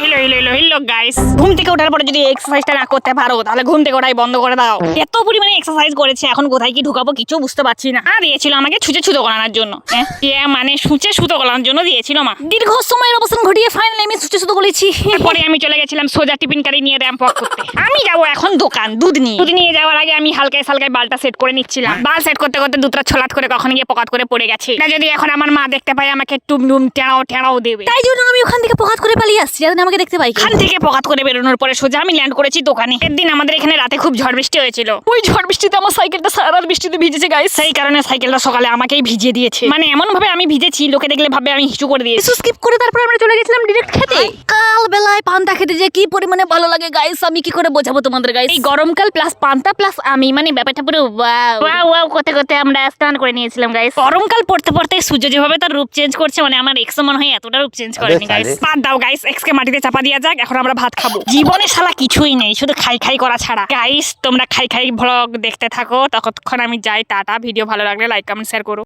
Hello guys, ঘুম থেকে ওঠার পরে যদি এক্সারসাইজটা না করতে পারো তাহলে ঘুম থেকে ওঠাই বন্ধ করে দাও। এত পরিমাণে এক্সারসাইজ করেছে, এখন কোথায় কি ঢুকাবো কিছু বুঝতে পারছি না। দিয়েছিল আমাকে ছুঁচে ছুতো করানোর জন্য, মানে ছুঁচে সুতো করানোর জন্য দিয়েছিল মা। দীর্ঘ সময়ের অবস্থান ঘটিয়ে ফাইনালি আমি ছুঁচে সুতো করেছি। পরে আমি চলে গেছিলাম সোজা টিফিন কারি নিয়ে র্যাম্প ওয়াক করতে। আমি যাবো এখন দোকান দুধ নিয়ে যাওয়ার আগে আমি হালকায় সালকায় বালটা সেট করে নিচ্ছিলাম। বাল সেট করতে করতে দুধটা ছলাৎ করে কখন গিয়ে পকাত করে পড়ে গেছে। না যদি এখন আমার মা দেখতে পায় আমাকে টুম টেড়াও দেবে। তাই জন্য আমি ওখান থেকে পকাত করে পালিয়ে আসছি যাতে আমাকে দেখতে পাই। ওখান থেকে পকাত করে বেরোনোর পরে সোজা আমি ল্যান্ড করেছি দোকানে। একদিন আমাদের এখানে রাতে খুব ঝড় বৃষ্টি হয়েছিল। ওই ঝড় বৃষ্টিতে আমার সাইকেলটা সারা রাত বৃষ্টিতে ভিজেছে গাইস। সেই কারণে সাইকেলটা সকালে আমাকেই ভিজিয়ে দিয়েছে। মানে এমন ভাবে আমি ভিজেছি লোকে দেখলে ভাবে আমি হিচু করে দিয়েছি। স্কিপ করে তারপর আমরা চলে গেছিলাম ডিরেক্ট খেতে। কাল বেলায় পান্তা খেতে যে কি পরিমাণে ভালো লাগে গাইস, আমি কি করে বোঝাবো তোমাদের গাইস। এই গরমকাল প্লাস পান্তা প্লাস আমি, মানে ব্যাপারটা পুরো ওয়াও করতে আমরা স্নান করে নিয়েছিলাম গাইস। গরমকাল পড়তে পড়তে সূর্য যেভাবে তার রূপ চেঞ্জ করছে, মানে আমার এক্স মনে হয় এতটা রূপ চেঞ্জ করেনি গাইস। বাদ দাও গাইস, এক্স কে মাটিতে চাপা দিয়া যাক, এখন আমরা ভাত খাবো। জীবনে শালা কিছুই নেই, শুধু খাই করা ছাড়া। গাইস তোমরা খাই ভ্লগ দেখতে থাকো, ততক্ষণ আমি যাই, টাটা। ভিডিও ভালো লাগলে লাইক কমেন্ট শেয়ার করো।